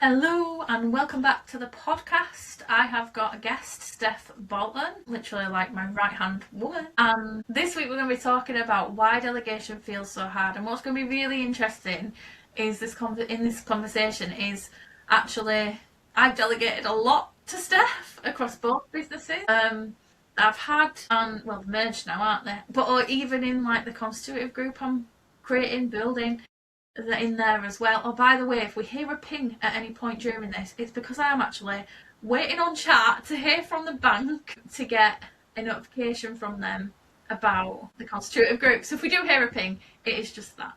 Hello and welcome back to the podcast. I have got a guest, Steph Bolton, literally like my right-hand woman. And this week we're going to be talking about why delegation feels so hard. And what's going to be really interesting is in this conversation is actually I've delegated a lot to Steph across both businesses. I've had, well, merged now, aren't they? But or even in like the constitutive group I'm creating, building, in there as well. Oh, by the way, if we hear a ping at any point during this, it's because I am actually waiting on chat to hear from the bank to get a notification from them about the constitutive group. So if we do hear a ping, it is just that.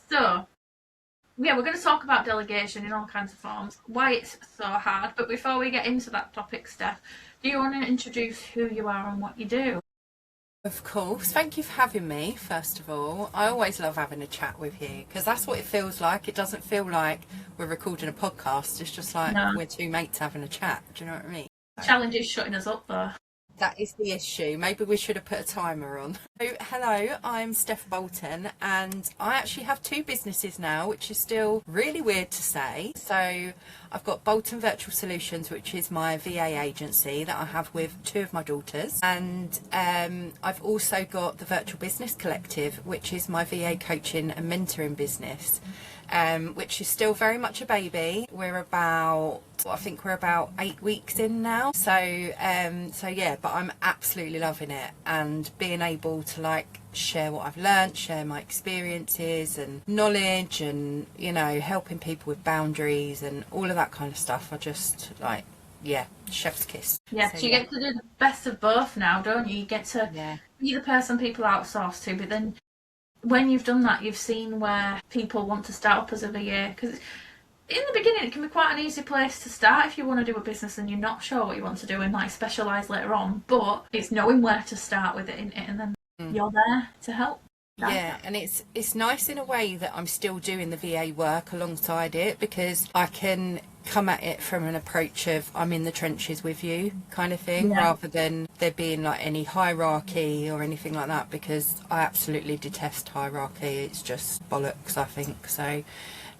So, yeah, we're going to talk about delegation in all kinds of forms, why it's so hard. But before we get into that topic, Steph, do you want to introduce who you are and what you do? Of course. Thank you for having me, first of all. I always love having a chat with you because that's what it feels like. It doesn't feel like we're recording a podcast. It's just like we're two mates having a chat. Do you know what I mean? Challenge is shutting us up, though. That is the issue. Maybe we should have put a timer on. So, hello, I'm Steph Bolton and I actually have two businesses now, which is still really weird to say. So I've got Bolton Virtual Solutions, which is my VA agency that I have with two of my daughters. And I've also got the Virtual Business Collective, which is my VA coaching and mentoring business. Which is still very much a baby. I think we're about 8 weeks in now. So yeah, but I'm absolutely loving it and being able to like share what I've learned, share my experiences and knowledge and, you know, helping people with boundaries and all of that kind of stuff. I just like, yeah, chef's kiss. Yeah, so you get to do the best of both now, don't you? You get to be the person people outsource to, but then when you've done that, you've seen where people want to start up as a VA. Because in the beginning, it can be quite an easy place to start if you want to do a business and you're not sure what you want to do and like specialise later on. But it's knowing where to start with it, in it, and then you're there to help. Yeah, and it's nice in a way that I'm still doing the VA work alongside it because I can come at it from an approach of I'm in the trenches with you kind of thing, rather than there being like any hierarchy or anything like that, because I absolutely detest hierarchy. It's just bollocks, I think. So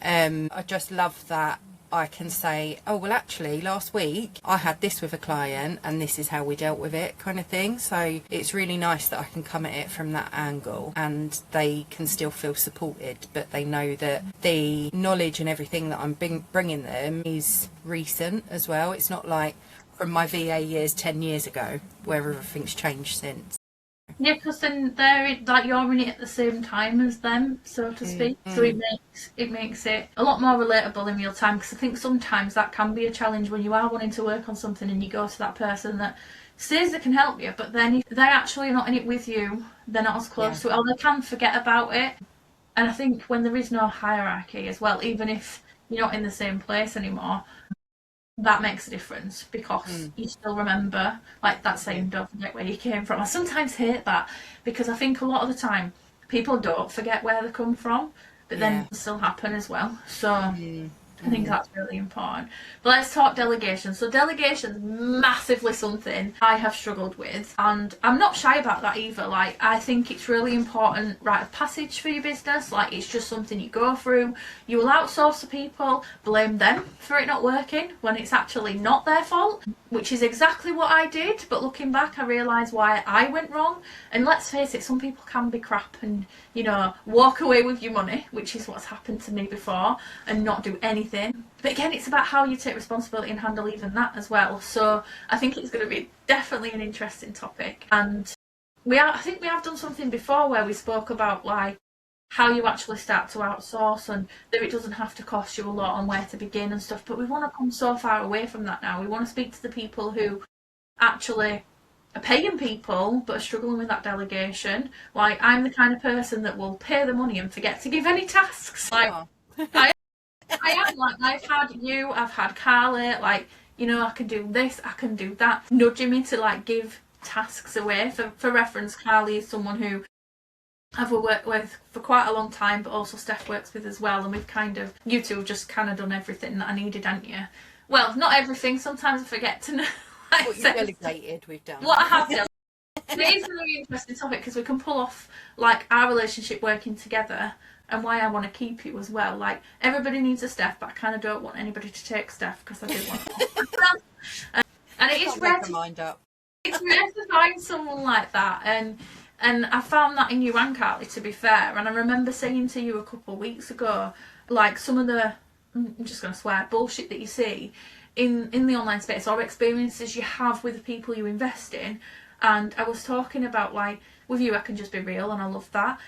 I just love that I can say, oh, well, actually, last week I had this with a client and this is how we dealt with it kind of thing. So it's really nice that I can come at it from that angle and they can still feel supported, but they know that the knowledge and everything that I'm bringing them is recent as well. It's not like from my VA years 10 years ago where everything's changed since. Yeah, because then you're in it at the same time as them, so to speak. So it makes it a lot more relatable in real time. Because I think sometimes that can be a challenge when you are wanting to work on something and you go to that person that says they can help you, but then if they're actually not in it with you, they're not as close to it, or they can forget about it. And I think when there is no hierarchy as well, even if you're not in the same place anymore, that makes a difference because you still remember, like that saying, don't forget where you came from. I sometimes hate that because I think a lot of the time people don't forget where they come from, but then it still happen as well. So I think that's really important. But let's talk delegation. So delegation's massively something I have struggled with, and I'm not shy about that either. Like, I think it's really important rite of passage for your business. Like, it's just something you go through. You will outsource to people, blame them for it not working when it's actually not their fault, which is exactly what I did. But looking back, I realise why I went wrong. And let's face it, some people can be crap and, you know, walk away with your money, which is what's happened to me before, and not do anything. But again, it's about how you take responsibility and handle even that as well. So I think it's going to be definitely an interesting topic. And I think we have done something before where we spoke about like how you actually start to outsource and that it doesn't have to cost you a lot and where to begin and stuff. But we want to come so far away from that now. We want to speak to the people who actually are paying people but are struggling with that delegation. Like, I'm the kind of person that will pay the money and forget to give any tasks. Like, I am, like, I've had Carly, like, you know, I can do this, I can do that, nudging me to like give tasks away. For reference, Carly is someone who I've worked with for quite a long time, but also Steph works with as well, and we've you two have just kind of done everything that I needed, haven't you? Well, not everything, sometimes I forget to know. What you've delegated, we've done. What I have done. It is a really interesting topic because we can pull off like our relationship working together and why I want to keep you as well. Like, everybody needs a Steph, but I kind of don't want anybody to take Steph because I do want to. And it is rare to, mind up. it's rare to find someone like that. And I found that in you and Carly, to be fair. And I remember saying to you a couple of weeks ago, like, some of the, I'm just going to swear, bullshit that you see in the online space, or experiences you have with the people you invest in. And I was talking about, like, with you I can just be real, and I love that.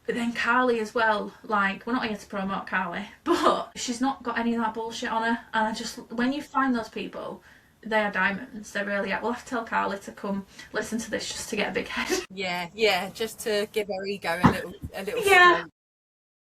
But then Carly as well, like, we're not here to promote Carly, but she's not got any of that bullshit on her. And I just, when you find those people, they are diamonds. They really are. We'll have to tell Carly to come listen to this just to get a big head. Yeah, just to give her ego a little Yeah. stroke.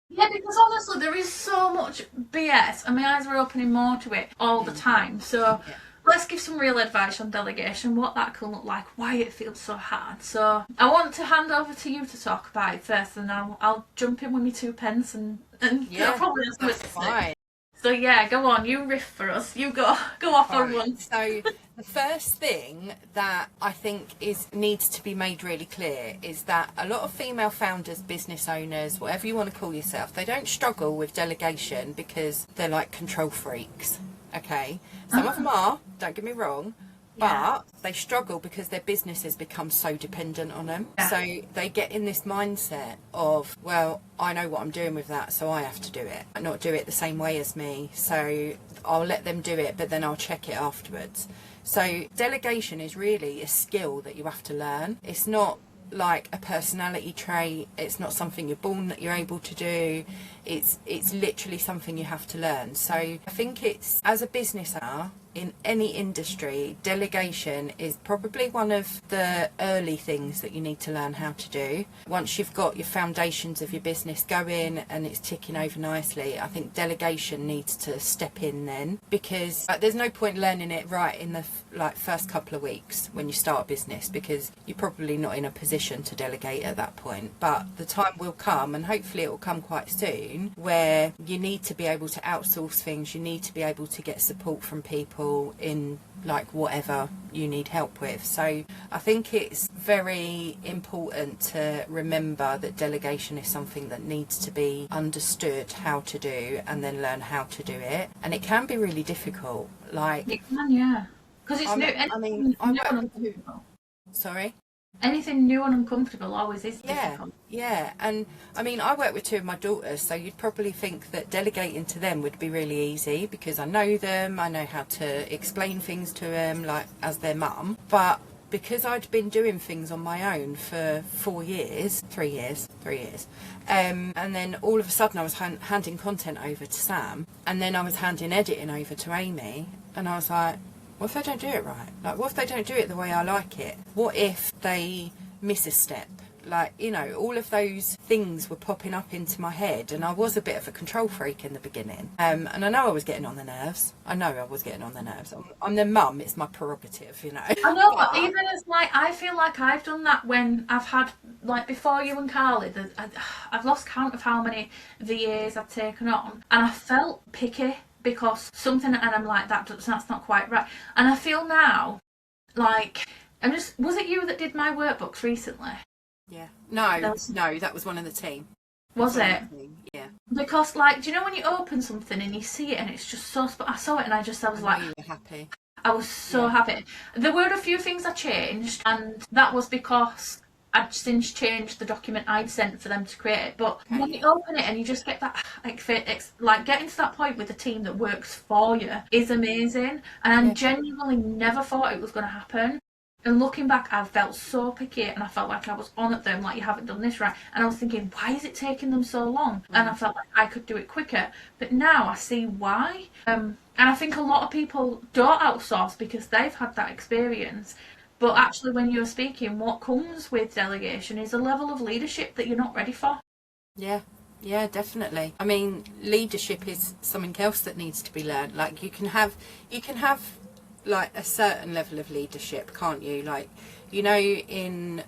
Yeah, because honestly, there is so much BS, and my eyes are opening more to it all the time. So let's give some real advice on delegation, what that can look like, why it feels so hard. So I want to hand over to you to talk about it first, and I'll jump in with my 2 pence and probably that's fine. So yeah, go on, you riff for us. You go off on one. So the first thing that I think needs to be made really clear is that a lot of female founders, business owners, whatever you want to call yourself, they don't struggle with delegation because they're like control freaks. Okay, some of them are, don't get me wrong, but they struggle because their businesses become so dependent on them. So they get in this mindset of, well, I know what I'm doing with that, so I have to do it. I not do it the same way as me, so I'll let them do it, but then I'll check it afterwards. So delegation is really a skill that you have to learn. It's not like a personality trait. It's not something you're born that you're able to do. It's literally something you have to learn. So I think it's, as a business owner in any industry, delegation is probably one of the early things that you need to learn how to do. Once you've got your foundations of your business going and it's ticking over nicely, I think delegation needs to step in then, because there's no point learning it right in the first couple of weeks when you start a business, because you're probably not in a position to delegate at that point. But the time will come, and hopefully it will come quite soon, where you need to be able to outsource things. You need to be able to get support from people in like whatever you need help with. So I think it's very important to remember that delegation is something that needs to be understood how to do, and then learn how to do it. And it can be really difficult. Like, it can, yeah, because it's new. I mean, I work with, sorry? Anything new and uncomfortable always is difficult. Yeah, and I mean, I work with 2 of my daughters, so you'd probably think that delegating to them would be really easy because I know them, I know how to explain things to them, like, as their mum. But because I'd been doing things on my own for 3 years, and then all of a sudden I was handing content over to Sam, and then I was handing editing over to Amy, and I was like, what if they don't do it right? Like, what if they don't do it the way I like it? What if they miss a step? Like, you know, all of those things were popping up into my head, and I was a bit of a control freak in the beginning. And I know I was getting on the nerves. I'm the mum, it's my prerogative, you know. I know, but even as, like, I feel like I've done that when I've had, like, before you and Carly, I've lost count of how many VAs I've taken on, and I felt picky because something, and I'm like, that's not quite right. And I feel now like was it you that did my workbooks recently? Yeah. No, that was one of the team. Was it? Yeah. Because, like, do you know when you open something and you see it and it's just so, I saw it and I was like, you were happy. I was so happy. There were a few things I changed, and that was because I'd since changed the document I'd sent for them to create it. But when you open it and you just get that, like getting to that point with a team that works for you is amazing. And I genuinely never thought it was going to happen. And looking back, I felt so picky, and I felt like I was on at them, like, you haven't done this right. And I was thinking, why is it taking them so long? And I felt like I could do it quicker. But now I see why. And I think a lot of people don't outsource because they've had that experience. But actually, when you're speaking, what comes with delegation is a level of leadership that you're not ready for. Yeah, definitely. I mean, leadership is something else that needs to be learned. Like, you can have like a certain level of leadership, can't you? Like, you know, in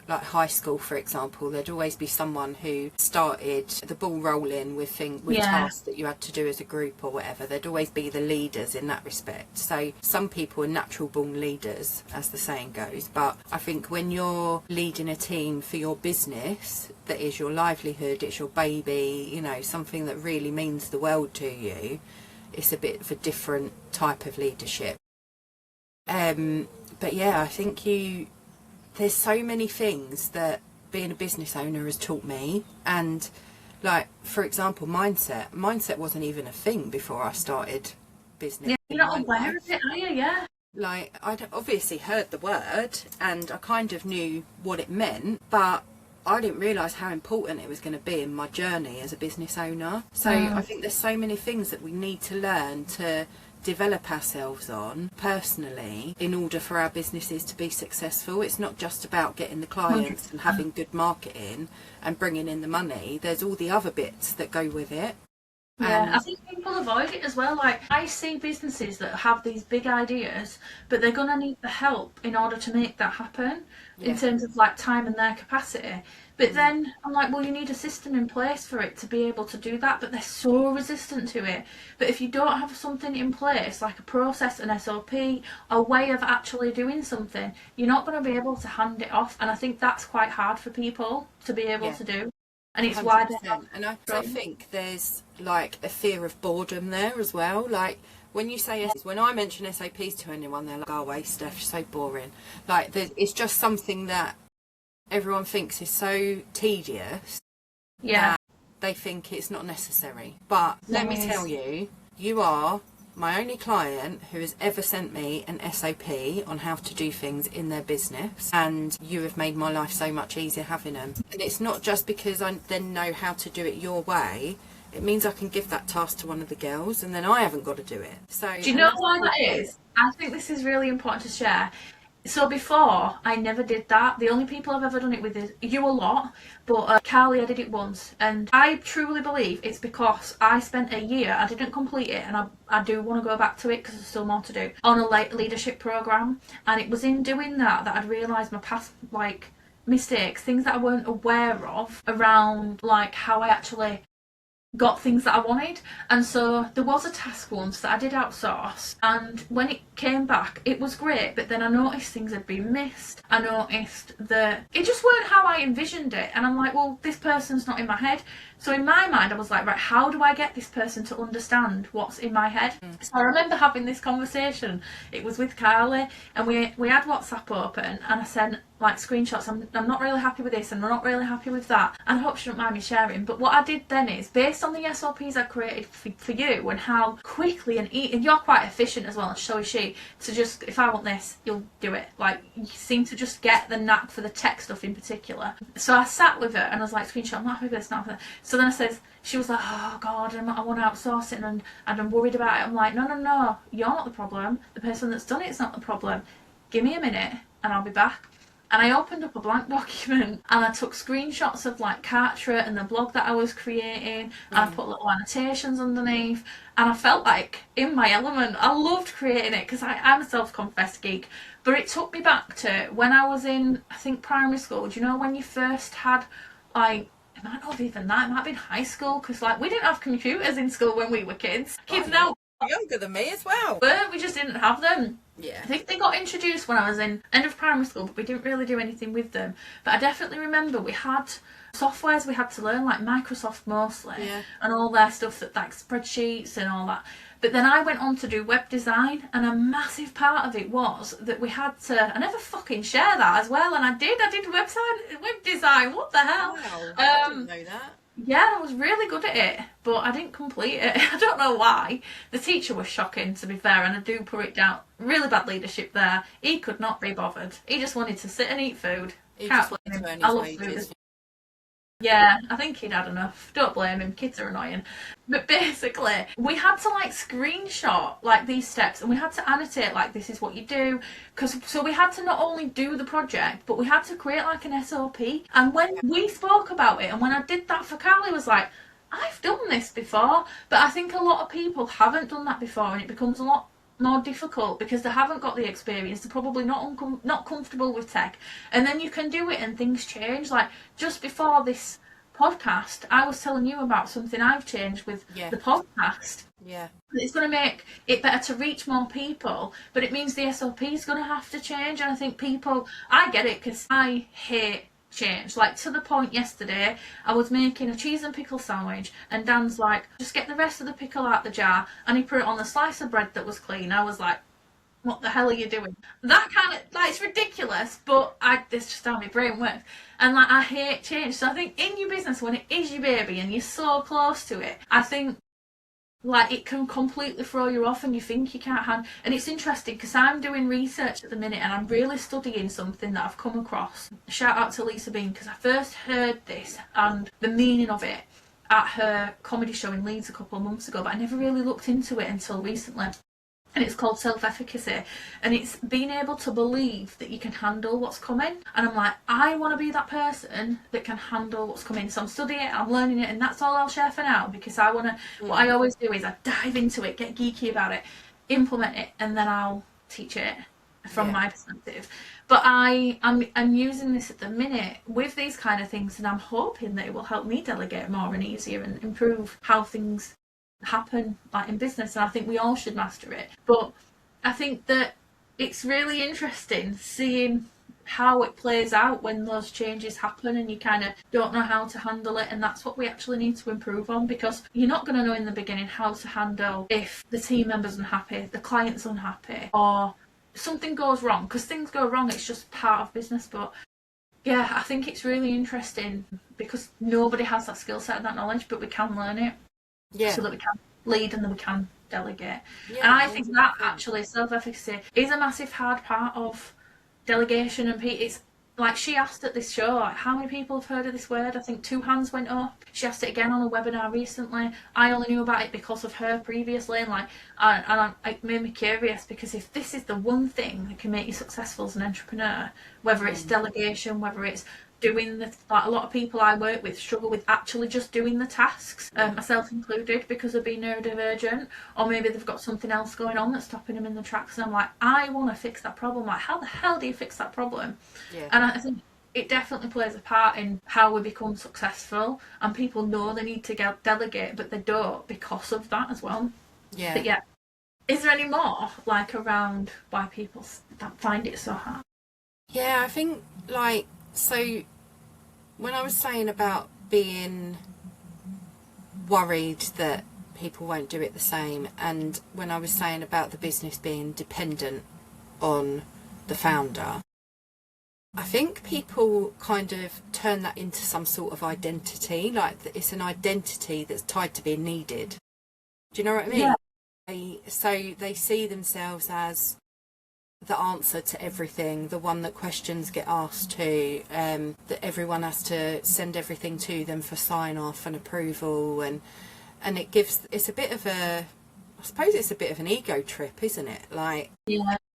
like high school, for example, there'd always be someone who started the ball rolling with tasks that you had to do as a group or whatever. There'd always be the leaders in that respect. So some people are natural born leaders, as the saying goes, but I think when you're leading a team for your business, that is your livelihood, it's your baby, you know, something that really means the world to you, it's a bit of a different type of leadership. But yeah, I think there's so many things that being a business owner has taught me. And like, for example, mindset wasn't even a thing before I started business. Yeah, you're not aware of it, are you? Yeah. Like, I'd obviously heard the word and I kind of knew what it meant, but I didn't realise how important it was going to be in my journey as a business owner. So I think there's so many things that we need to learn to develop ourselves on personally in order for our businesses to be successful. It's not just about getting the clients 100%. And having good marketing and bringing in the money. There's all the other bits that go with it. Yeah, I think people avoid it as well. Like, I see businesses that have these big ideas, but they're going to need the help in order to make that happen in terms of like time and their capacity. But then I'm like, well, you need a system in place for it to be able to do that, but they're so resistant to it. But if you don't have something in place, like a process, an SOP, a way of actually doing something, you're not going to be able to hand it off. And I think that's quite hard for people to be able to do. And it's 100%. Why and I think there's like a fear of boredom there as well. Like when you say, when I mention SOPs to anyone, they're like, "Go away, Steph, you're so boring." Like it's just something that everyone thinks is so tedious. Yeah. That they think it's not necessary. But let me tell you, you are my only client who has ever sent me an SOP on how to do things in their business, and you have made my life so much easier having them. And it's not just because I then know how to do it your way, it means I can give that task to one of the girls and then I haven't got to do it. So do you know why that is? I think this is really important to share. So before, I never did that. The only people I've ever done it with is you a lot, but Carly, I did it once. And I truly believe it's because I spent a year, I didn't complete it, and I do want to go back to it because there's still more to do, on a leadership programme. And it was in doing that I'd realised my past, like, mistakes, things that I weren't aware of around, like, how I actually got things that I wanted. And so there was a task once that I did outsource, and when it came back it was great, but then I noticed things had been missed. I noticed that it just weren't how I envisioned it, and I'm like, well, this person's not in my head. So in my mind I was like, right, how do I get this person to understand what's in my head? So I remember having this conversation, it was with Carly, and we had WhatsApp open, and I sent like screenshots. I'm not really happy with this and I'm not really happy with that, and I hope she don't mind me sharing. But what I did then is, based on the SOPs I created for you and how quickly and you're quite efficient as well, and so is she, to just, if I want this, you'll do it. Like, you seem to just get the knack for the tech stuff in particular. So I sat with her and I was like, screenshot, I'm not happy with this, not happy with that. So then I said, she was like, oh God, I want to outsource it and I'm worried about it. I'm like, no, you're not the problem. The person that's done it's not the problem. Give me a minute and I'll be back. And I opened up a blank document and I took screenshots of like Kartra and the blog that I was creating, and I put little annotations underneath, and I felt like in my element. I loved creating it because I'm a self-confessed geek. But it took me back to when I was in, I think, primary school. Do you know when you first had, like, it might not be even that, it might have been high school, because like we didn't have computers in school when we were kids. Kids now younger than me as well. But we just didn't have them. Yeah. I think they got introduced when I was in end of primary school, but we didn't really do anything with them. But I definitely remember we had softwares we had to learn, like Microsoft mostly, and all their stuff, that like spreadsheets and all that. But then I went on to do web design, and a massive part of it was that we had to, I never fucking share that as well, and I did web design, what the hell? Wow, I didn't know that. Yeah, I was really good at it, but I didn't complete it. I don't know why. The teacher was shocking, to be fair, and I do put it down. Really bad leadership there. He could not be bothered. He just wanted to sit and eat food. He just wanted to earn his wages. Yeah, I think he'd had enough. Don't blame him, kids are annoying. But basically, we had to like screenshot like these steps, and we had to annotate like this is what you do. So we had to not only do the project, but we had to create like an SOP. And when we spoke about it, and when I did that for Carly, was like, I've done this before, but I think a lot of people haven't done that before, and it becomes a lot more difficult because they haven't got the experience. They're probably not comfortable with tech, and then you can do it and things change. Like just before this podcast, I was telling you about something I've changed with the podcast. Yeah. It's going to make it better to reach more people, but it means the SOP is going to have to change. And I think I get it because I hate change. Like to the point yesterday, I was making a cheese and pickle sandwich, and Dan's like, just get the rest of the pickle out the jar, and he put it on the slice of bread that was clean. I was like, what the hell are you doing? That kind of, like, it's ridiculous, but it's just how my brain works. And like, I hate change. So I think in your business, when it is your baby and you're so close to it, I think like it can completely throw you off and you think you can't handle. And it's interesting because I'm doing research at the minute and I'm really studying something that I've come across. Shout out to Lisa Bean, because I first heard this and the meaning of it at her comedy show in Leeds a couple of months ago, but I never really looked into it until recently. And it's called self-efficacy, and it's being able to believe that you can handle what's coming. And I'm like, I want to be that person that can handle what's coming. So I'm studying it, I'm learning it, and that's all I'll share for now, because I want to, what I always do is I dive into it, get geeky about it, implement it, and then I'll teach it from my perspective. But I'm using this at the minute with these kind of things, and I'm hoping that it will help me delegate more and easier and improve how things happen like in business. And I think we all should master it. But I think that it's really interesting seeing how it plays out when those changes happen and you kind of don't know how to handle it. And that's what we actually need to improve on, because you're not going to know in the beginning how to handle if the team member's unhappy, the client's unhappy, or something goes wrong, because things go wrong. It's just part of business. But yeah, I think it's really interesting because nobody has that skill set and that knowledge, but we can learn it. So that we can lead and then we can delegate. And I think that actually self-efficacy is a massive hard part of delegation. And it's like, she asked at this show, like, how many people have heard of this word? I think 2 hands went up. She asked it again on a webinar recently. I only knew about it because of her previously, and it made me curious, because if this is the one thing that can make you successful as an entrepreneur, whether it's delegation, whether it's doing like a lot of people I work with struggle with actually just doing the tasks, myself included, because of being neurodivergent, or maybe they've got something else going on that's stopping them in the tracks, and I'm like, I want to fix that problem. Like, how the hell do you fix that problem? And I think it definitely plays a part in how we become successful, and people know they need to delegate, but they don't because of that as well. But yeah, is there any more like around why people find it so hard? I think so when I was saying about being worried that people won't do it the same, and when I was saying about the business being dependent on the founder, I think people kind of turn that into some sort of identity, like it's an identity that's tied to being needed. Do you know what I mean? So they see themselves as the answer to everything, the one that questions get asked to, that everyone has to send everything to them for sign off and approval, and it's a bit of I suppose it's a bit of an ego trip, isn't it? Like,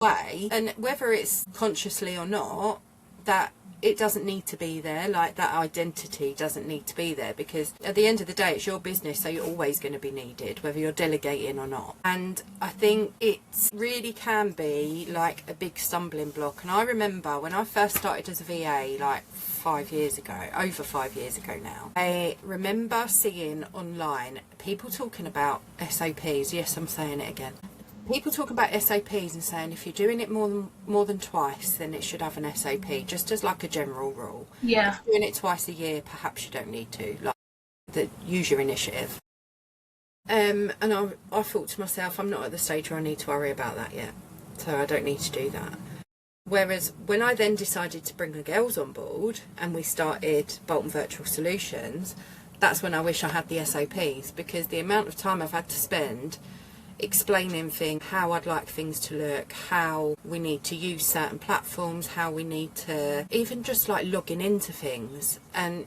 way, and whether it's consciously or not, that it doesn't need to be there, like that identity doesn't need to be there, because at the end of the day it's your business, so you're always going to be needed whether you're delegating or not. And I think it really can be like a big stumbling block. And I remember when I first started as a VA, like 5 years ago, over 5 years ago now, I remember seeing online people talking about SOPs. Yes, I'm saying it again. People talk about SOPs and saying if you're doing it more than twice, then it should have an SOP, just as like a general rule. If you're doing it twice a year, perhaps you don't need to. Like, use your initiative. And I thought to myself, I'm not at the stage where I need to worry about that yet, so I don't need to do that. Whereas when I then decided to bring the girls on board and we started Bolton Virtual Solutions, that's when I wish I had the SOPs, because the amount of time I've had to spend explaining things, how I'd like things to look, how we need to use certain platforms, how we need to even just like logging into things, and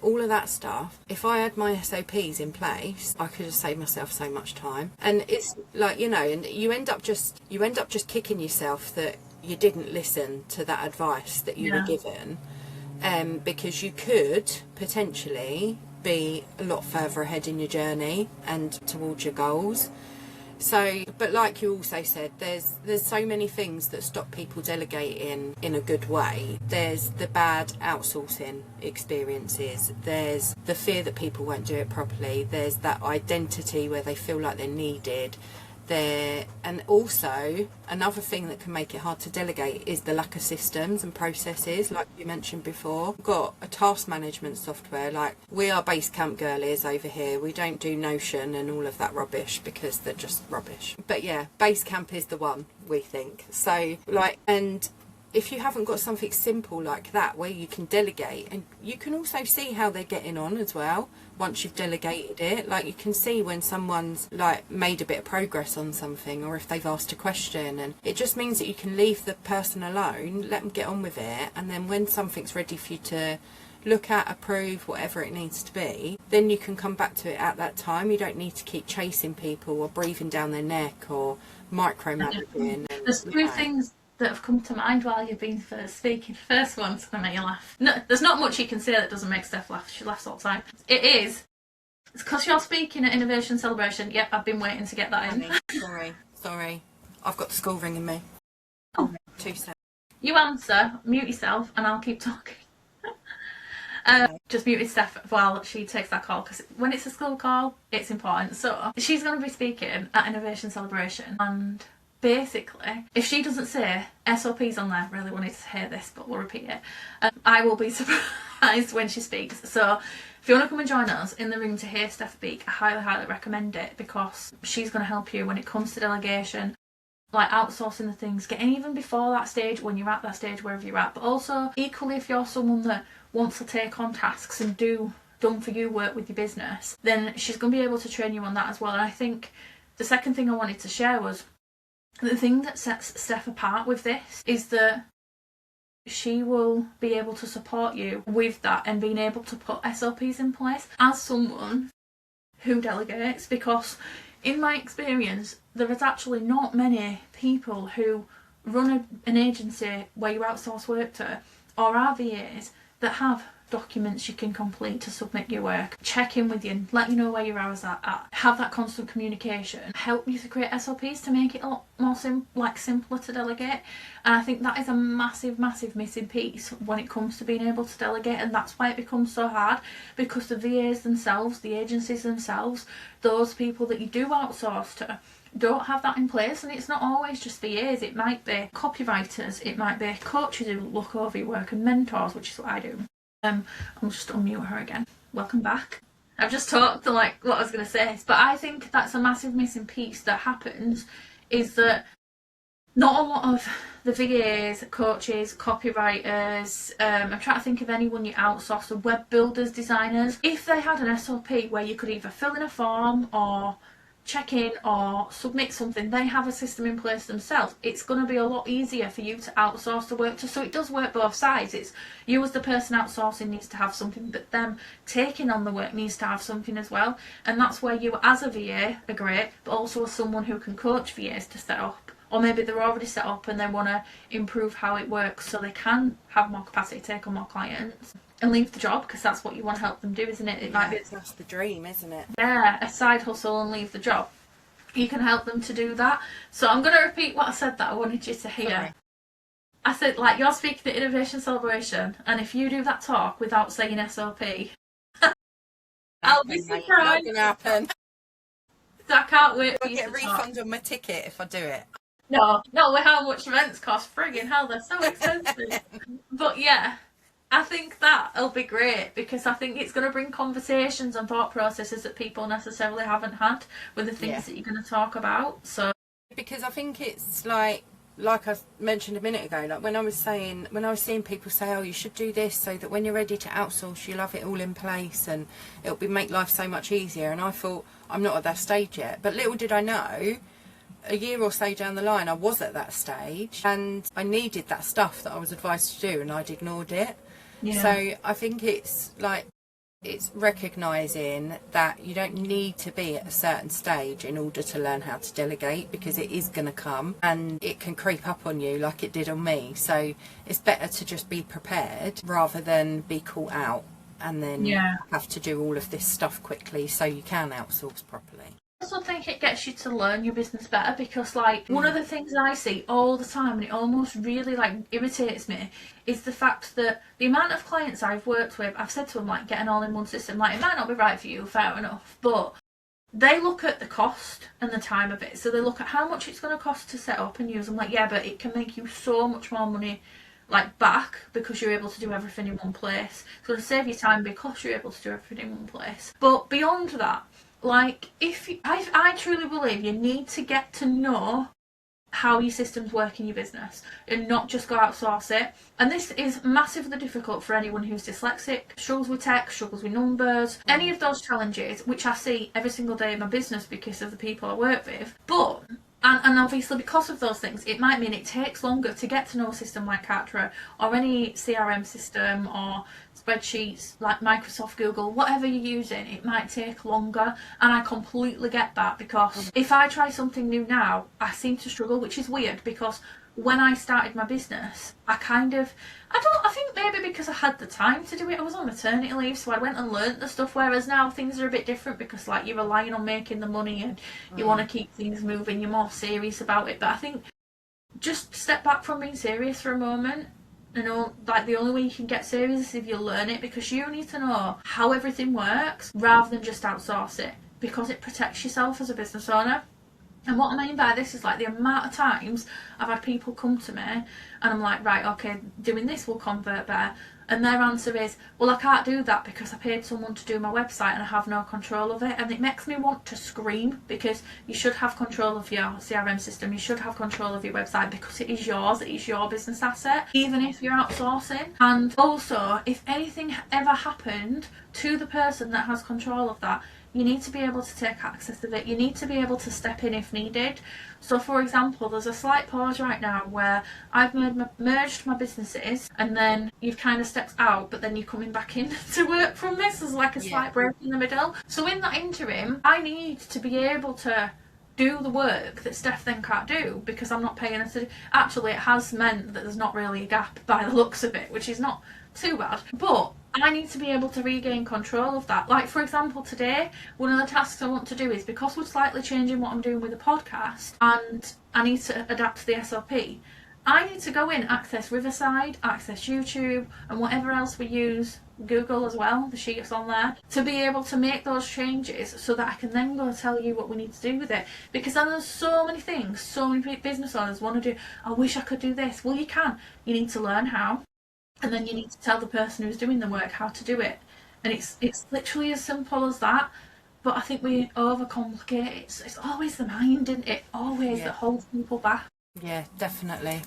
all of that stuff. If I had my SOPs in place, I could have saved myself so much time. And it's like, and you end up just kicking yourself that you didn't listen to that advice that you were given, because you could potentially be a lot further ahead in your journey and towards your goals. So, but like you also said, there's so many things that stop people delegating in a good way. There's the bad outsourcing experiences. There's the fear that people won't do it properly. There's that identity where they feel like they're needed. And also another thing that can make it hard to delegate is the lack of systems and processes, like you mentioned before. We've got a task management software, like we are Basecamp girlies over here. We don't do Notion and all of that rubbish because they're just rubbish. But yeah, Basecamp is the one, we think. So and if you haven't got something simple like that where you can delegate, and you can also see how they're getting on as well once you've delegated it. Like you can see when someone's like made a bit of progress on something, or if they've asked a question, and it just means that you can leave the person alone, let them get on with it, and then when something's ready for you to look at, approve, whatever it needs to be, then you can come back to it at that time. You don't need to keep chasing people or breathing down their neck or micromanaging. There's two things that have come to mind while you've been speaking. First one's going to make you laugh. No, there's not much you can say that doesn't make Steph laugh. She laughs all the time. It's because you're speaking at Innovation Celebration. Yep, I've been waiting to get that in. Sorry. I've got the school ringing me. Oh. 2 seconds. You answer, mute yourself, and I'll keep talking. Just muted Steph while she takes that call, because when it's a school call, it's important. So she's going to be speaking at Innovation Celebration, and basically, if she doesn't say SOPs on there, really wanted to hear this, but we'll repeat it, I will be surprised when she speaks. So if you want to come and join us in the room to hear Steph speak, I highly recommend it, because she's going to help you when it comes to delegation, like outsourcing the things, getting even before that stage, when you're at that stage, wherever you're at. But also, equally, if you're someone that wants to take on tasks and do done for you work with your business, then she's going to be able to train you on that as well. And I think the second thing I wanted to share was, the thing that sets Steph apart with this is that she will be able to support you with that and being able to put SOPs in place as someone who delegates, because in my experience there is actually not many people who run an agency where you outsource work to, or are VAs, that have documents you can complete to submit your work, check in with you, let you know where your hours are at, have that constant communication, help you to create SOPs to make it a lot more simpler to delegate. And I think that is a massive missing piece when it comes to being able to delegate, and that's why it becomes so hard, because the VAs themselves, the agencies themselves, those people that you do outsource to, don't have that in place. And it's not always just VAs, it might be copywriters, it might be coaches who look over your work, and mentors, which is what I do. I'll just unmute her again. Welcome back. I've just talked to what I was going to say, but I think that's a massive missing piece that happens, is that not a lot of the VAs, coaches, copywriters, I'm trying to think of anyone you outsource, the web builders, designers, if they had an SOP where you could either fill in a form or check in or submit something, they have a system in place themselves. It's going to be a lot easier for you to outsource the work to. So it does work both sides. It's you as the person outsourcing needs to have something, but them taking on the work needs to have something as well. And that's where you as a VA are great, but also as someone who can coach VAs to set up, or maybe they're already set up and they want to improve how it works so they can have more capacity to take on more clients and leave the job, because that's what you want to help them do, isn't it? Might be that's the dream, isn't it? Yeah, a side hustle and leave the job. You can help them to do that. So I'm going to repeat what I said that I wanted you to hear. Sorry. I said, you're speaking at Innovation Celebration, and if you do that talk without saying SOP, I'll be surprised. Not going to happen. So I can't wait for you to get a refund on my ticket if I do it. No, not with how much rents cost. Friggin' hell, they're so expensive. But yeah, I think that'll be great, because I think it's going to bring conversations and thought processes that people necessarily haven't had with the things that you're going to talk about. So, because I think it's like I mentioned a minute ago, when I was seeing people say, oh, you should do this so that when you're ready to outsource, you'll have it all in place and it'll make life so much easier. And I thought, I'm not at that stage yet. But little did I know, a year or so down the line, I was at that stage and I needed that stuff that I was advised to do, and I'd ignored it. Yeah. So I think it's recognising that you don't need to be at a certain stage in order to learn how to delegate, because it is going to come and it can creep up on you like it did on me. So it's better to just be prepared rather than be caught out and then have to do all of this stuff quickly so you can outsource properly. also think it gets you to learn your business better, because like one of the things I see all the time, and it almost really like irritates me, is the fact that the amount of clients I've worked with, I've said to them like, get an all-in-one system, like it might not be right for you, fair enough, but they look at the cost and the time of it. So they look at how much it's going to cost to set up and use. I'm like, yeah, but it can make you so much more money like back, because you're able to do everything in one place. It's going to save you time because you're able to do everything in one place. But beyond that, like if you, I truly believe you need to get to know how your systems work in your business and not just go outsource it. And this is massively difficult for anyone who's dyslexic, struggles with tech, struggles with numbers, any of those challenges, which I see every single day in my business because of the people I work with. But and obviously because of those things, it might mean it takes longer to get to know a system like Kartra or any CRM system or spreadsheets like Microsoft, Google, whatever you're using. It might take longer, and I completely get that, because if I try something new now, I seem to struggle, which is weird, because when I started my business, I think maybe because I had the time to do it, I was on maternity leave, so I went and learnt the stuff, whereas now things are a bit different, because like you're relying on making the money and you want to keep things moving, you're more serious about it. But I think just step back from being serious for a moment. Like the only way you can get serious is if you learn it, because you need to know how everything works rather than just outsource it, because it protects yourself as a business owner. And what I mean by this is like the amount of times I've had people come to me and I'm like, right, okay, doing this will convert better. And their answer is, well, I can't do that because I paid someone to do my website and I have no control of it. And it makes me want to scream, because you should have control of your CRM system. You should have control of your website, because it is yours. It is your business asset, even if you're outsourcing. And also, if anything ever happened to the person that has control of that, you need to be able to take access of it. You need to be able to step in if needed. So for example, there's a slight pause right now where I've merged my businesses, and then you've kind of stepped out, but then you're coming back in to work from this. There's like a slight break in the middle. So in that interim, I need to be able to do the work that Steph then can't do, because I'm not paying her to. Actually, it has meant that there's not really a gap by the looks of it, which is not too bad. But I need to be able to regain control of that. Like, for example, today, one of the tasks I want to do is, because we're slightly changing what I'm doing with the podcast and I need to adapt to the SOP, I need to go in, access Riverside, access YouTube, and whatever else we use, Google as well, the sheets on there, to be able to make those changes so that I can then go tell you what we need to do with it. Because then there's so many things, so many business owners want to do, I wish I could do this. Well, you can. You need to learn how. And then you need to tell the person who's doing the work how to do it. And it's literally as simple as that. But I think we overcomplicate it. It's always the mind, isn't it? Always that holds people back. Yeah, definitely.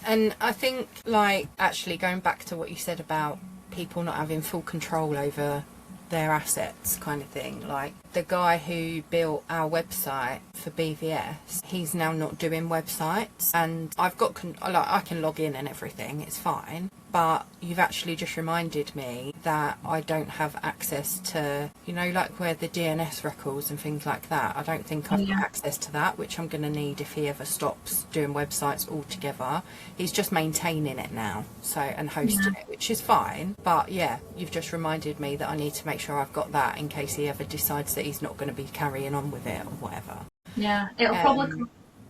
And I think, like, actually going back to what you said about people not having full control over their assets kind of thing, like the guy who built our website for BVS, he's now not doing websites, and I've got I can log in and everything, it's fine, but you've actually just reminded me that I don't have access to, you know, like where the DNS records and things like that. I don't think I've got access to that, which I'm going to need if he ever stops doing websites altogether. He's just maintaining it now, so, and hosting it, which is fine. But yeah, you've just reminded me that I need to make sure I've got that in case he ever decides that he's not going to be carrying on with it or whatever. Yeah, it'll probably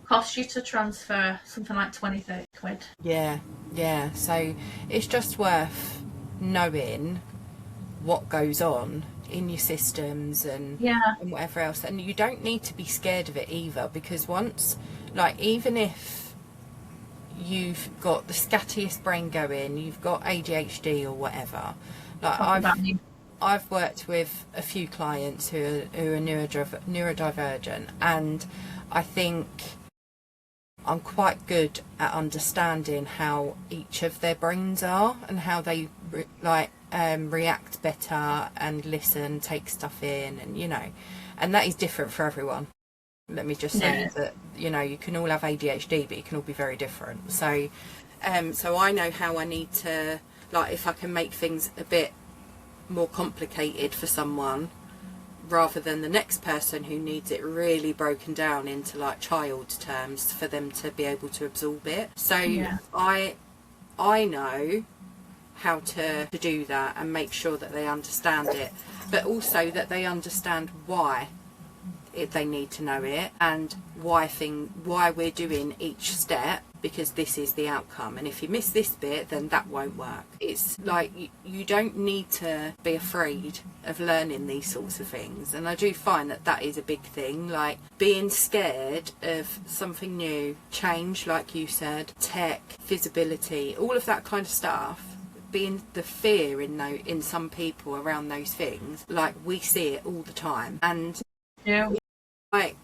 cost you to transfer something like 20-30 quid. Yeah, so it's just worth knowing what goes on in your systems and whatever else, and you don't need to be scared of it either, because once, like, even if you've got the scattiest brain going, you've got ADHD or whatever, like I've worked with a few clients who are neurodivergent, and I think I'm quite good at understanding how each of their brains are and how they react better and listen, take stuff in, and you know, and that is different for everyone. Let me just say that, you know, you can all have ADHD, but you can all be very different. So so I know how I need to, like, if I can make things a bit more complicated for someone rather than the next person who needs it really broken down into like child's terms for them to be able to absorb it. So I know how to do that and make sure that they understand it, but also that they understand why they need to know it, and why we're doing each step, because this is the outcome, and if you miss this bit then that won't work. It's like you don't need to be afraid of learning these sorts of things, and I do find that is a big thing, like being scared of something new, change, like you said, tech, visibility, all of that kind of stuff. Being the fear in some people around those things, like we see it all the time, and like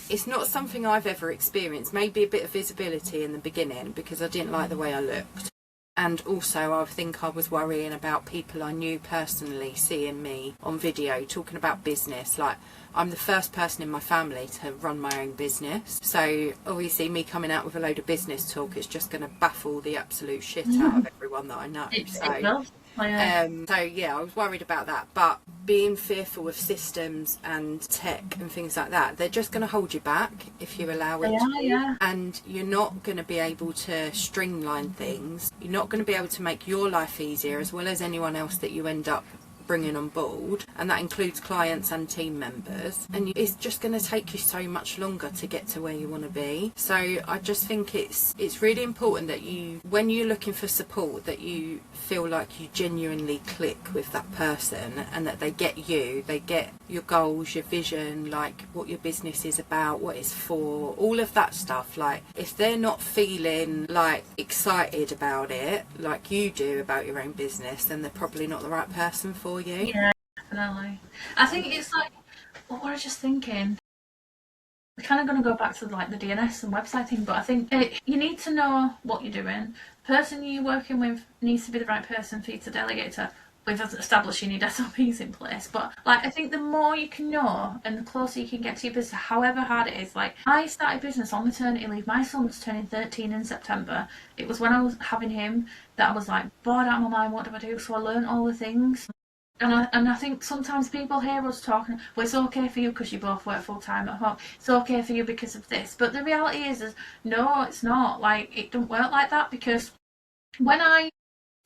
it's not something I've ever experienced. Maybe a bit of visibility in the beginning because I didn't like the way I looked, and also I think I was worrying about people I knew personally seeing me on video talking about business. Like, I'm the first person in my family to run my own business, so obviously me coming out with a load of business talk is just going to baffle the absolute shit out of everyone that I know. So yeah, I was worried about that, but being fearful of systems and tech and things like that, they're just going to hold you back if you allow it to. And you're not going to be able to streamline things. You're not going to be able to make your life easier, as well as anyone else that you end up bringing on board, and that includes clients and team members, and it's just going to take you so much longer to get to where you want to be. So I just think it's really important that you, when you're looking for support, that you feel like you genuinely click with that person, and that they get you, they get your goals, your vision, like what your business is about, what it's for, all of that stuff. Like, if they're not feeling like excited about it like you do about your own business, then they're probably not the right person for you. Yeah, definitely. I think it's like, what was I just thinking? We're kind of going to go back to like the DNS and website thing, but I think you need to know what you're doing. The person you're working with needs to be the right person for you to delegate to. We've established you need SOPs in place, but like, I think the more you can know and the closer you can get to your business, however hard it is. Like, I started business on maternity leave. My son was turning 13 in September. It was when I was having him that I was like bored out of my mind. What do I do? So I learned all the things. And I think sometimes people hear us talking, well, it's okay for you because you both work full time at home. It's okay for you because of this. But the reality is no, it's not. Like, it don't work like that, because when I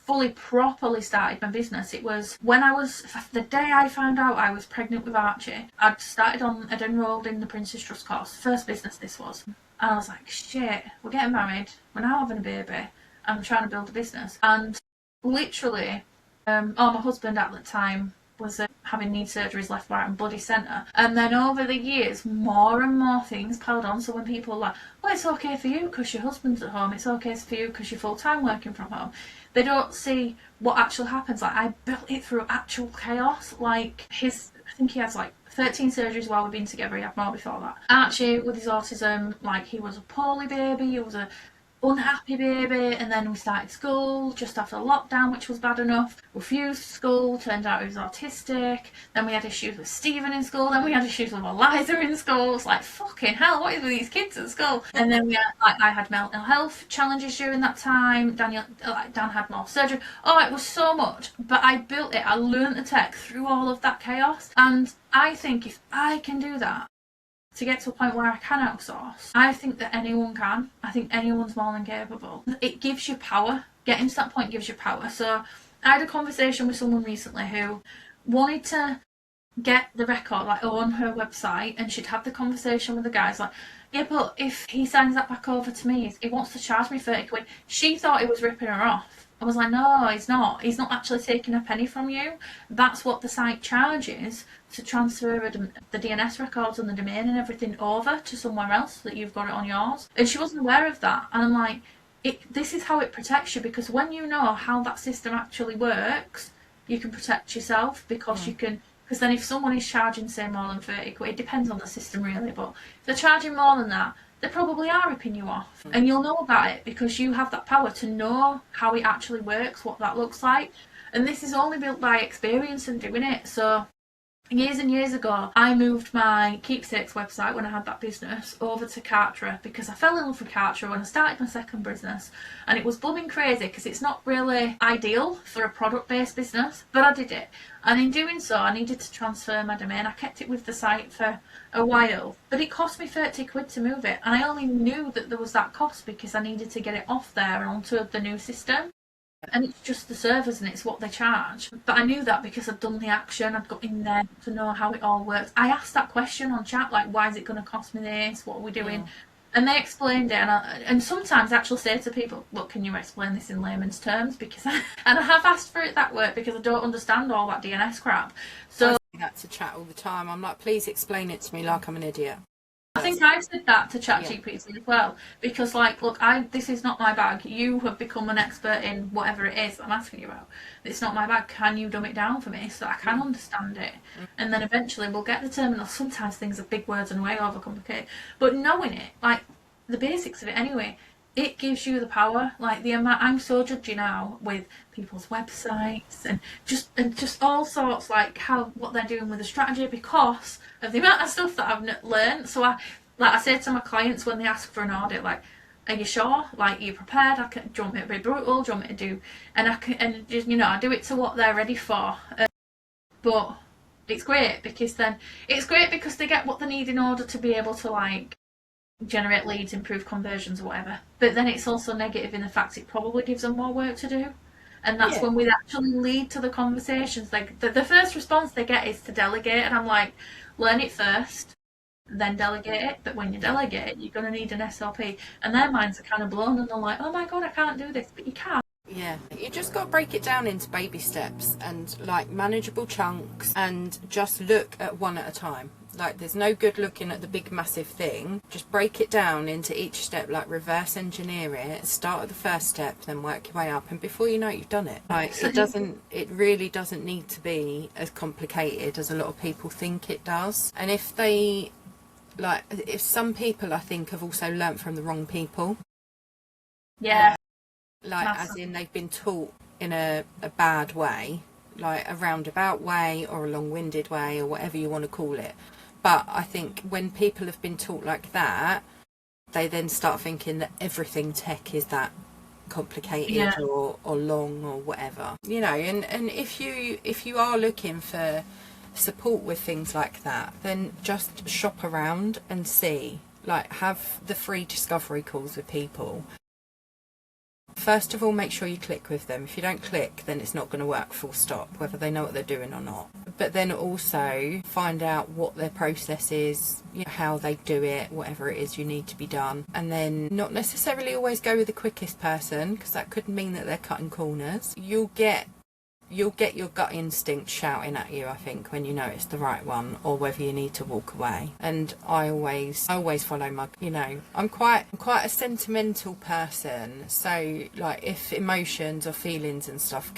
fully properly started my business, it was when the day I found out I was pregnant with Archie. I'd enrolled in the Prince's Trust course, first business this was. And I was like, shit, we're getting married, we're now having a baby, I'm trying to build a business. And literally, my husband at the time was having knee surgeries left, right and bloody centre. And then over the years, more and more things piled on. So when people are like, well, it's okay for you because your husband's at home, it's okay for you because you're full-time working from home, they don't see what actually happens. Like, I built it through actual chaos. Like, I think he has like 13 surgeries while we've been together. He had more before that. Archie, with his autism, like, he was a poorly baby, he was a unhappy baby, and then we started school just after lockdown, which was bad enough. Refused school, turned out he was autistic. Then we had issues with Stephen in school, then we had issues with Eliza in school. It's like, fucking hell, what is with these kids at school? And then I had mental health challenges during that time. Dan had more surgery. Oh, it was so much, but I built it. I learned the tech through all of that chaos, and I think if I can do that to get to a point where I can outsource, I think that anyone can. I think anyone's more than capable. It gives you power. Getting to that point gives you power. So I had a conversation with someone recently who wanted to get the record, like, on her website, and she'd have the conversation with the guys like, yeah, but if he signs that back over to me, he wants to charge me 30 quid. She thought he was ripping her off. I was like, no, he's not. He's not actually taking a penny from you. That's what the site charges to transfer the DNS records and the domain and everything over to somewhere else that you've got it on yours. And she wasn't aware of that. And I'm like, this is how it protects you, because when you know how that system actually works, you can protect yourself, because you can. Because then if someone is charging, say, more than 30 quid, it depends on the system really, but if they're charging more than that, they probably are ripping you off. And you'll know about it because you have that power to know how it actually works, what that looks like. And this is only built by experience and doing it. So years and years ago, I moved my Keepsakes website when I had that business over to Kartra, because I fell in love with Kartra when I started my second business, and it was blooming crazy because it's not really ideal for a product-based business, but I did it. And in doing so, I needed to transfer my domain. I kept it with the site for a while, but it cost me 30 quid to move it, and I only knew that there was that cost because I needed to get it off there and onto the new system. and it's just the servers and it's what they charge. But I knew that because I'd done the action, I'd got in there to know how it all works. I asked that question on chat, like, why is it going to cost me this? What are we doing? And they explained it, and sometimes I actually say to people, look, can you explain this in layman's terms? Because and I have asked for it that way because I don't understand all that DNS crap. So I say that to chat all the time. I'm like, please explain it to me like I'm an idiot. I think I've said that to ChatGPT as well, because like, look, this is not my bag. You have become an expert in whatever it is I'm asking you about. It's not my bag. Can you dumb it down for me so I can understand it? And then eventually we'll get the terminal. Sometimes things are big words and way overcomplicated, but knowing it, like the basics of it anyway, it gives you the power. Like the amount, I'm so judgy now with people's websites and just all sorts, like what they're doing with the strategy because of the amount of stuff that I've learned. So I say to my clients when they ask for an audit, like, are you sure? Like, are you prepared? Do you want me to be brutal? Do you want me to do? And I do it to what they're ready for. But it's great because they get what they need in order to be able to like generate leads, improve conversions or whatever. But then it's also negative in the fact it probably gives them more work to do. And that's when we actually lead to the conversations. Like the first response they get is to delegate, and I'm like, learn it first, then delegate it. But when you delegate it, you're going to need an SLP. And their minds are kind of blown and they're like, oh my God, I can't do this. But you can. Yeah, you just got to break it down into baby steps and like manageable chunks and just look at one at a time. Like there's no good looking at the big massive thing. Just break it down into each step, like reverse engineer it, start at the first step, then work your way up, and before you know it, you've done it. Like it really doesn't need to be as complicated as a lot of people think it does. And if some people I think have also learnt from the wrong people. Yeah. Like as in they've been taught in a bad way, like a roundabout way or a long-winded way or whatever you want to call it. But I think when people have been taught like that, they then start thinking that everything tech is that complicated or long or whatever, and if you are looking for support with things like that, then just shop around and see, like have the free discovery calls with people. First of all, make sure you click with them. If you don't click, then it's not going to work, full stop, whether they know what they're doing or not. But then also find out what their process is, how they do it, whatever it is you need to be done. And then not necessarily always go with the quickest person, because that could mean that they're cutting corners. You'll get your gut instinct shouting at you, I think, when you know it's the right one, or whether you need to walk away. And I always follow my, I'm quite a sentimental person, so like if emotions or feelings and stuff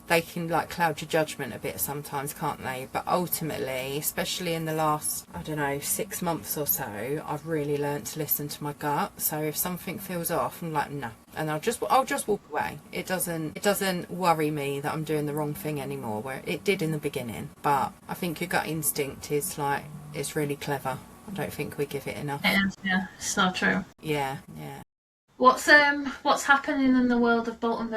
they can like cloud your judgment a bit sometimes, can't they? But ultimately, especially in the last, 6 months or so, I've really learnt to listen to my gut. So if something feels off, I'm like, no, and I'll just walk away. It doesn't worry me that I'm doing the wrong thing anymore, where it did in the beginning. But I think your gut instinct is like, it's really clever. I don't think we give it enough. Yeah, so true. Yeah. What's happening in the world of Bolton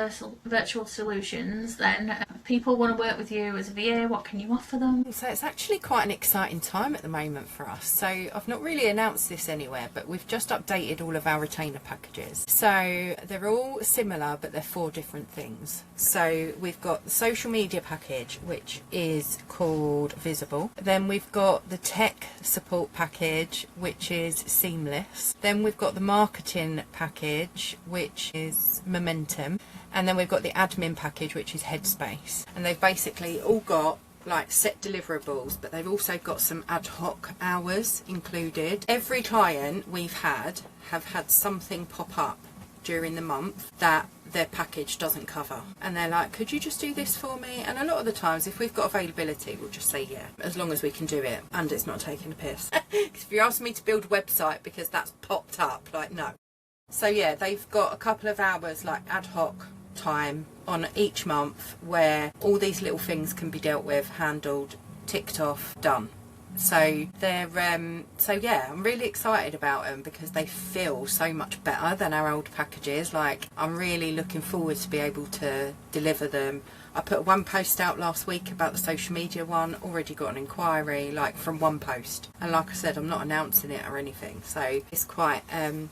Virtual Solutions then? People want to work with you as a VA, what can you offer them? So it's actually quite an exciting time at the moment for us. So I've not really announced this anywhere, but we've just updated all of our retainer packages. So they're all similar, but they're 4 different things. So we've got the social media package, which is called Visible. Then we've got the tech support package, which is Seamless. Then we've got the marketing package, which is Momentum. And then we've got the admin package, which is Headspace. And they've basically all got like set deliverables, but they've also got some ad hoc hours included. Every client we've have had something pop up during the month that their package doesn't cover, and they're like, could you just do this for me? And a lot of the times, if we've got availability, we'll just say yeah, as long as we can do it and it's not taking a piss. If you ask me to build a website because that's popped up, like, no. So yeah, they've got a couple of hours like ad hoc time on each month where all these little things can be dealt with, handled, ticked off, done. So they're I'm really excited about them because they feel so much better than our old packages. Like, I'm really looking forward to be able to deliver them I put one post out last week about the social media one, already got an inquiry like from one post, and like I said, I'm not announcing it or anything, so it's quite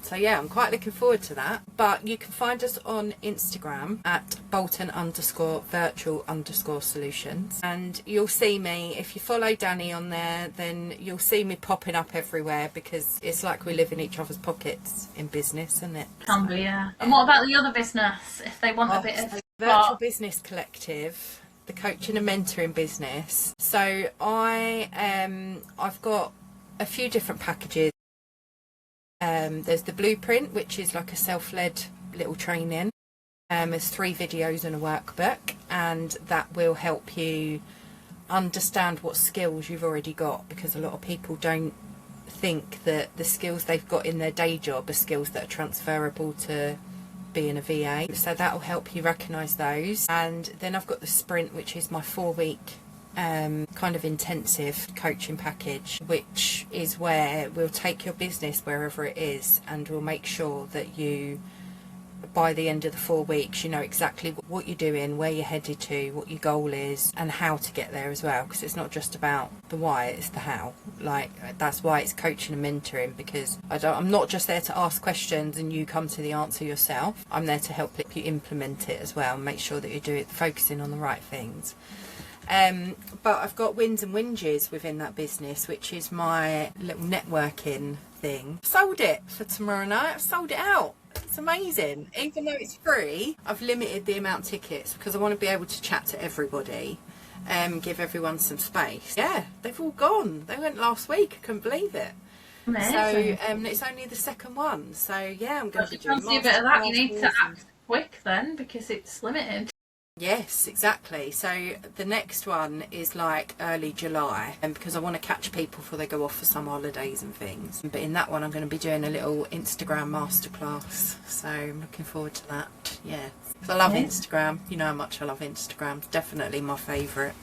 so yeah, I'm quite looking forward to that. But you can find us on Instagram at Bolton_virtual_solutions, and you'll see me, if you follow Danny on there, then you'll see me popping up everywhere, because it's like we live in each other's pockets in business, isn't it? Can be, yeah. And what about the other business, if they want a bit of Virtual Business Collective, the coaching and mentoring business. So I've got a few different packages. There's the blueprint, which is like a self-led little training. There's 3 videos and a workbook, and that will help you understand what skills you've already got, because a lot of people don't think that the skills they've got in their day job are skills that are transferable to being a VA. So that will help you recognise those. And then I've got the sprint, which is my 4-week kind of intensive coaching package, which is where we'll take your business wherever it is, and we'll make sure that you, by the end of the 4 weeks, you know exactly what you're doing, where you're headed to, what your goal is, and how to get there as well, because it's not just about the why, it's the how. Like, that's why it's coaching and mentoring, because I'm not just there to ask questions and you come to the answer yourself. I'm there to help you implement it as well, and make sure that you're focusing on the right things. But I've got wins and whinges within that business, which is my little networking thing. Sold it for tomorrow night. I've sold it out. It's amazing. Even though it's free, I've limited the amount of tickets because I want to be able to chat to everybody, give everyone some space. Yeah, they've all gone. They went last week. I couldn't believe it. Amazing. So it's only the second one. So yeah, I'm going to be doing a bit of that. You need to act quick then, because it's limited. Yes, exactly. So the next one is like early July, and because I want to catch people before they go off for some holidays and things. But in that one, I'm going to be doing a little Instagram masterclass. So I'm looking forward to that. Yeah, because I love Instagram. You know how much I love Instagram. It's definitely my favourite.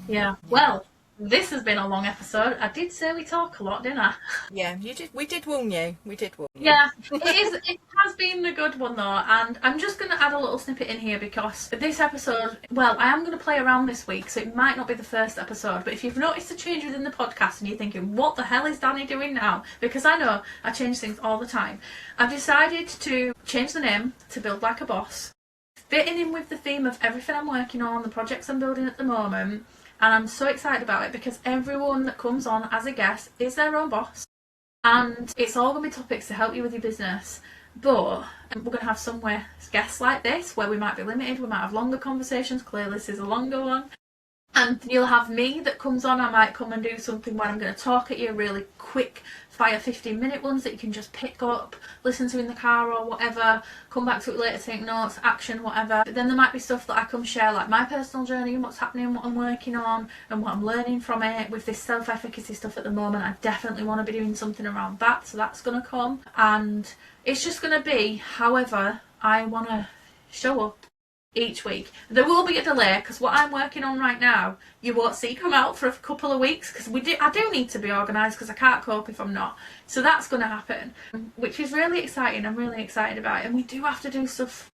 Yeah. Well, this has been a long episode. I did say we talk a lot, didn't I? Yeah, you did. We did warn you. We did warn you. Yeah, it has been a good one though, and I'm just going to add a little snippet in here because this episode, well, I am going to play around this week, so it might not be the first episode, but if you've noticed a change within the podcast and you're thinking, what the hell is Danny doing now? Because I know I change things all the time. I've decided to change the name to Build Like a Boss, fitting in with the theme of everything I'm working on, the projects I'm building at the moment. And I'm so excited about it because everyone that comes on as a guest is their own boss. And it's all going to be topics to help you with your business. But we're going to have some guests like this where we might be limited. We might have longer conversations. Clearly this is a longer one. And you'll have me that comes on. I might come and do something where I'm going to talk at you, really quick fire 15-minute ones that you can just pick up, listen to in the car or whatever, come back to it later, take notes, action, whatever. But then there might be stuff that I come share, like my personal journey and what's happening, what I'm working on and what I'm learning from it. With this self-efficacy stuff at the moment, I definitely want to be doing something around that, so that's going to come. And it's just going to be however I want to show up each week. There will be a delay because what I'm working on right now you won't see come out for a couple of weeks because I do need to be organised because I can't cope if I'm not. So that's going to happen, which is really exciting. I'm really excited about it, and we do have to do stuff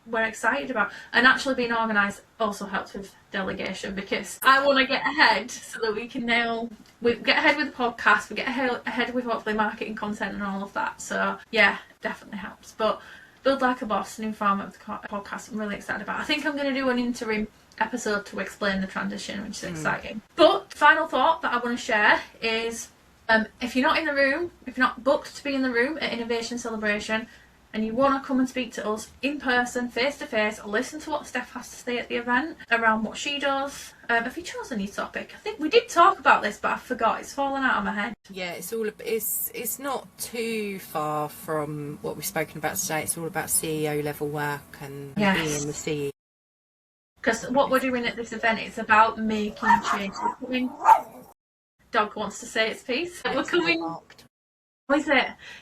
we're excited about. And actually being organised also helps with delegation because I want to get ahead so that we can get ahead with the podcast, we get ahead with hopefully marketing content and all of that. So yeah, definitely helps. But Build Like a Boss, new format of the podcast, I'm really excited about. I think I'm going to do an interim episode to explain the transition, which is exciting. But final thought that I want to share is if you're not in the room, if you're not booked to be in the room at Innovation Celebration and you want to come and speak to us in person, face to face, or listen to what Steph has to say at the event around what she does. Have you chosen your topic? I think we did talk about this, but I forgot. It's fallen out of my head. Yeah, it's not too far from what we've spoken about today. It's all about CEO level work and being the CEO. Because what we're doing at this event is about making change. Dog wants to say its piece. We're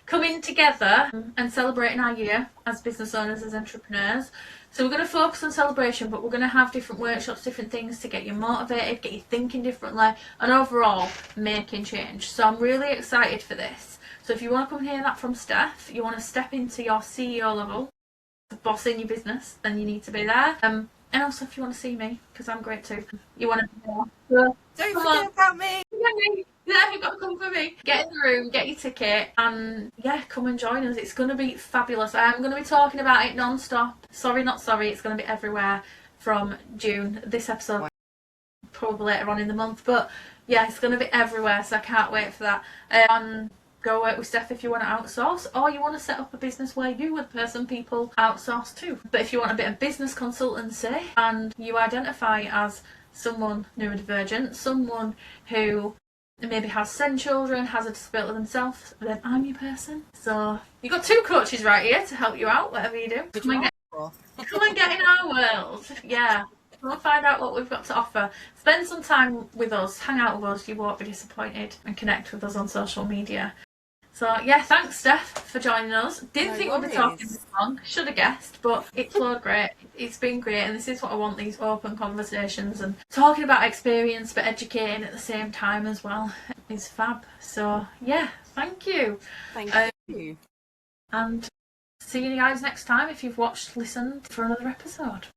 coming together and celebrating our year as business owners, as entrepreneurs. So we're going to focus on celebration, but we're going to have different workshops, different things to get you motivated, get you thinking differently, and overall making change. So I'm really excited for this. So if you want to come hear that from Steph, you want to step into your CEO level, boss in your business, then you need to be there. And also, if you want to see me, because I'm great too, you want to so, Don't come forget on. about me. Yeah, you've got to come for me. Get in the room, get your ticket, and yeah, come and join us. It's going to be fabulous. I'm going to be talking about it non-stop. Sorry, not sorry. It's going to be everywhere from June. This episode probably later on in the month, but yeah, it's going to be everywhere, so I can't wait for that. Go work with Steph if you want to outsource, or you want to set up a business where you would person people outsource too. But if you want a bit of business consultancy and you identify as someone neurodivergent, someone who maybe has 10 children, has a disability themselves, then I'm your person. So you've got 2 coaches right here to help you out, whatever you do. Come and get in our world. Yeah. Come and find out what we've got to offer. Spend some time with us, hang out with us, you won't be disappointed, and connect with us on social media. So yeah, thanks Steph for joining us. Didn't think we'd be talking this long, should have guessed, but it flowed great. It's been great, and this is what I want, these open conversations and talking about experience but educating at the same time as well is fab. So yeah, thank you. Thank you. And see you guys next time if you've listened for another episode.